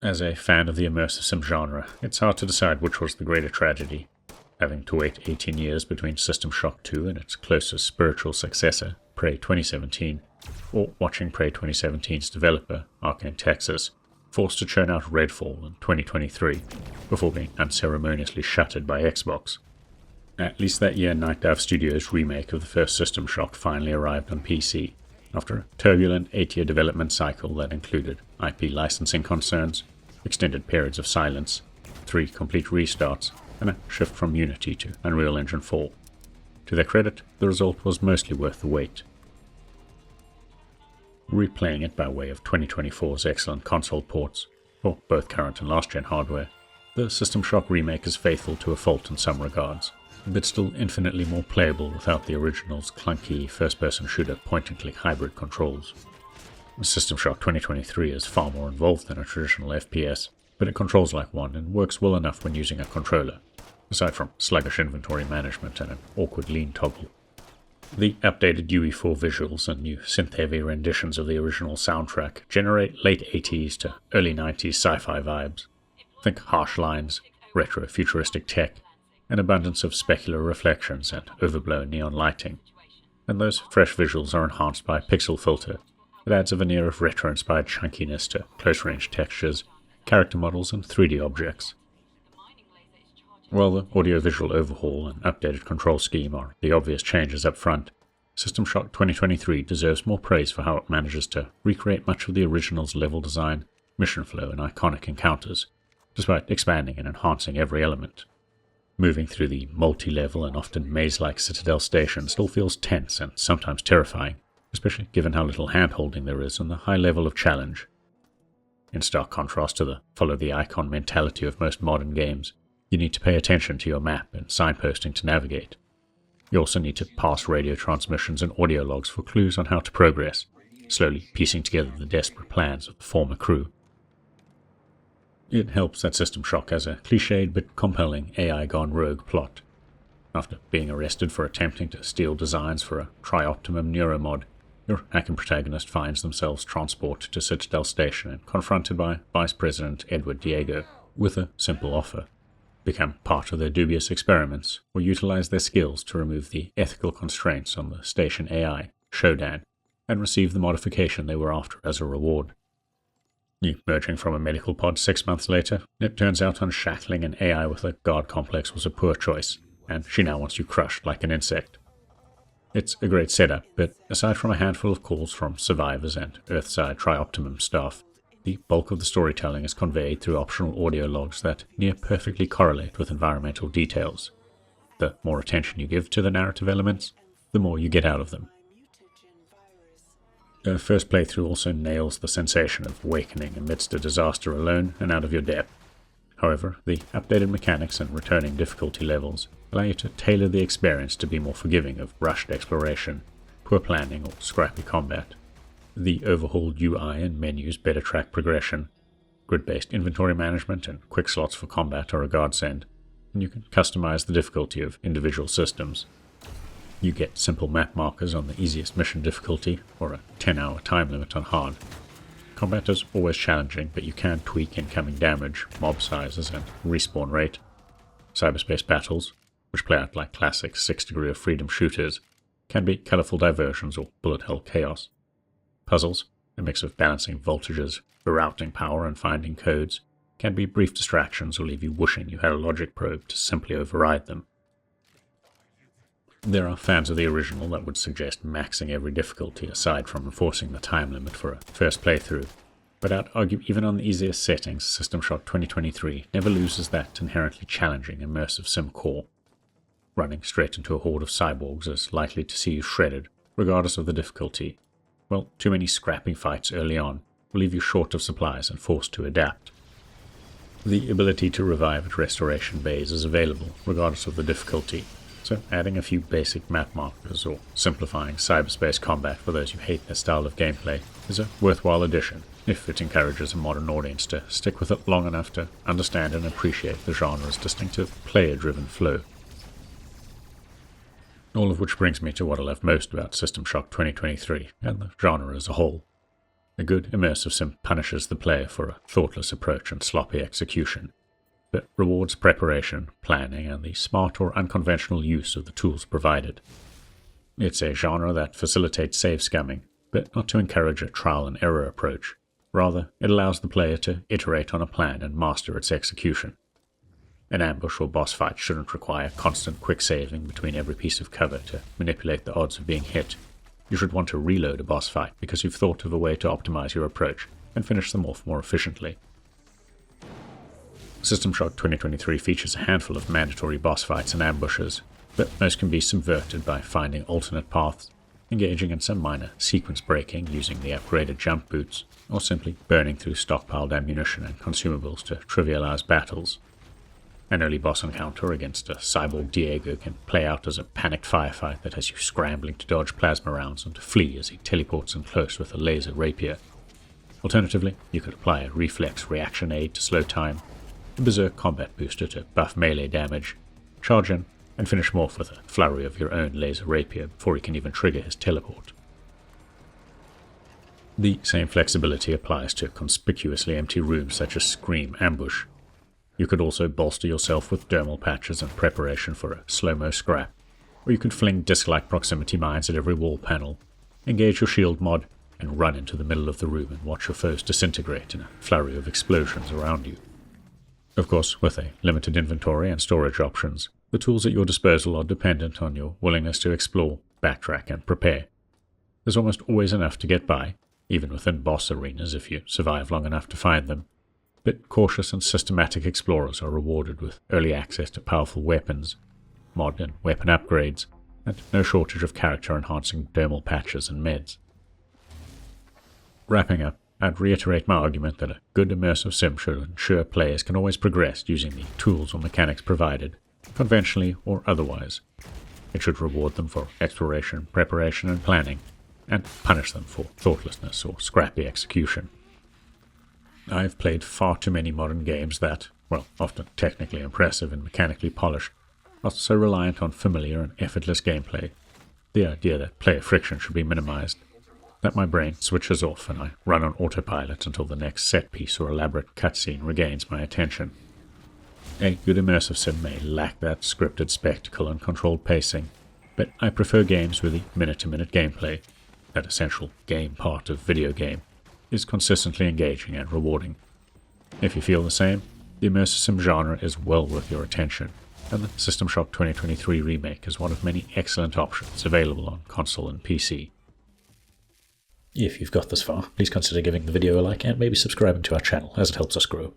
As a fan of the immersive sim genre, it's hard to decide which was the greater tragedy, having to wait 18 years between System Shock 2 and its closest spiritual successor, Prey 2017, or watching Prey 2017's developer, Arkane Texas, forced to churn out Redfall in 2023, before being unceremoniously shuttered by Xbox. At least that year, Nightdive Studios' remake of the first System Shock finally arrived on PC, after a turbulent 8-year development cycle that included IP licensing concerns, extended periods of silence, 3 complete restarts, and a shift from Unity to Unreal Engine 4. To their credit, the result was mostly worth the wait. Replaying it by way of 2024's excellent console ports, for both current and last-gen hardware, the System Shock remake is faithful to a fault in some regards, but still infinitely more playable without the original's clunky first-person shooter point-and-click hybrid controls. System Shock 2023 is far more involved than a traditional FPS, but it controls like one and works well enough when using a controller, aside from sluggish inventory management and an awkward lean toggle. The updated UE4 visuals and new synth-heavy renditions of the original soundtrack generate late 80s to early 90s sci-fi vibes. Think harsh lines, retro-futuristic tech, an abundance of specular reflections and overblown neon lighting. And those fresh visuals are enhanced by a pixel filter that adds a veneer of retro-inspired chunkiness to close-range textures, character models, and 3D objects. While the audio-visual overhaul and updated control scheme are the obvious changes up front, System Shock 2023 deserves more praise for how it manages to recreate much of the original's level design, mission flow, and iconic encounters, despite expanding and enhancing every element. Moving through the multi-level and often maze-like Citadel station still feels tense and sometimes terrifying, especially given how little hand-holding there is and the high level of challenge. In stark contrast to the follow-the-icon mentality of most modern games, you need to pay attention to your map and signposting to navigate. You also need to pass radio transmissions and audio logs for clues on how to progress, slowly piecing together the desperate plans of the former crew. It helps that System Shock has a cliched but compelling AI gone rogue plot. After being arrested for attempting to steal designs for a Tri-Optimum neuromod, your hacking protagonist finds themselves transported to Citadel Station and confronted by Vice President Edward Diego with a simple offer: become part of their dubious experiments, or utilize their skills to remove the ethical constraints on the station AI, Shodan, and receive the modification they were after as a reward. Emerging from a medical pod 6 months later, it turns out unshackling an AI with a guard complex was a poor choice, and she now wants you crushed like an insect. It's a great setup, but aside from a handful of calls from survivors and Earthside Tri-Optimum staff, the bulk of the storytelling is conveyed through optional audio logs that near perfectly correlate with environmental details. The more attention you give to the narrative elements, the more you get out of them. A first playthrough also nails the sensation of awakening amidst a disaster alone and out of your depth. However, the updated mechanics and returning difficulty levels allow you to tailor the experience to be more forgiving of rushed exploration, poor planning, or scrappy combat. The overhauled UI and menus better track progression. Grid-based inventory management and quick slots for combat are a godsend, and you can customize the difficulty of individual systems. You get simple map markers on the easiest mission difficulty, or a 10-hour time limit on hard. Combat is always challenging, but you can tweak incoming damage, mob sizes, and respawn rate. Cyberspace battles, which play out like classic 6 Degree of Freedom shooters, can be colorful diversions or bullet hell chaos. Puzzles, a mix of balancing voltages, rerouting power, and finding codes, can be brief distractions or leave you wishing you had a logic probe to simply override them. There are fans of the original that would suggest maxing every difficulty aside from enforcing the time limit for a first playthrough, but I'd argue even on the easiest settings, System Shock 2023 never loses that inherently challenging immersive sim core. Running straight into a horde of cyborgs is likely to see you shredded, regardless of the difficulty. Well, too many scrappy fights early on will leave you short of supplies and forced to adapt. The ability to revive at restoration bays is available, regardless of the difficulty, so adding a few basic map markers or simplifying cyberspace combat for those who hate their style of gameplay is a worthwhile addition, if it encourages a modern audience to stick with it long enough to understand and appreciate the genre's distinctive player-driven flow. All of which brings me to what I love most about System Shock 2023 and the genre as a whole. A good immersive sim punishes the player for a thoughtless approach and sloppy execution, but rewards preparation, planning, and the smart or unconventional use of the tools provided. It's a genre that facilitates save scumming, but not to encourage a trial and error approach. Rather, it allows the player to iterate on a plan and master its execution. An ambush or boss fight shouldn't require constant quick saving between every piece of cover to manipulate the odds of being hit. You should want to reload a boss fight because you've thought of a way to optimize your approach and finish them off more efficiently. System Shock 2023 features a handful of mandatory boss fights and ambushes, but most can be subverted by finding alternate paths, engaging in some minor sequence breaking using the upgraded jump boots, or simply burning through stockpiled ammunition and consumables to trivialize battles. An early boss encounter against a cyborg Diego can play out as a panicked firefight that has you scrambling to dodge plasma rounds and to flee as he teleports in close with a laser rapier. Alternatively, you could apply a reflex reaction aid to slow time, a berserk combat booster to buff melee damage, charge in, and finish him off with a flurry of your own laser rapier before he can even trigger his teleport. The same flexibility applies to conspicuously empty rooms such as Scream Ambush. You could also bolster yourself with dermal patches in preparation for a slow-mo scrap, or you could fling disc-like proximity mines at every wall panel, engage your shield mod, and run into the middle of the room and watch your foes disintegrate in a flurry of explosions around you. Of course, with a limited inventory and storage options, the tools at your disposal are dependent on your willingness to explore, backtrack, and prepare. There's almost always enough to get by, even within boss arenas if you survive long enough to find them. But cautious and systematic explorers are rewarded with early access to powerful weapons, mod and weapon upgrades, and no shortage of character-enhancing dermal patches and meds. Wrapping up, I'd reiterate my argument that a good immersive sim should ensure players can always progress using the tools or mechanics provided, conventionally or otherwise. It should reward them for exploration, preparation, and planning, and punish them for thoughtlessness or scrappy execution. I've played far too many modern games that, while often technically impressive and mechanically polished, are so reliant on familiar and effortless gameplay, the idea that player friction should be minimized, that my brain switches off and I run on autopilot until the next set piece or elaborate cutscene regains my attention. A good immersive sim may lack that scripted spectacle and controlled pacing, but I prefer games with the minute-to-minute gameplay, that essential game part of video game, is consistently engaging and rewarding. If you feel the same, the immersive sim genre is well worth your attention, and the System Shock 2023 Remake is one of many excellent options available on console and PC. If you've got this far, please consider giving the video a like and maybe subscribing to our channel as it helps us grow.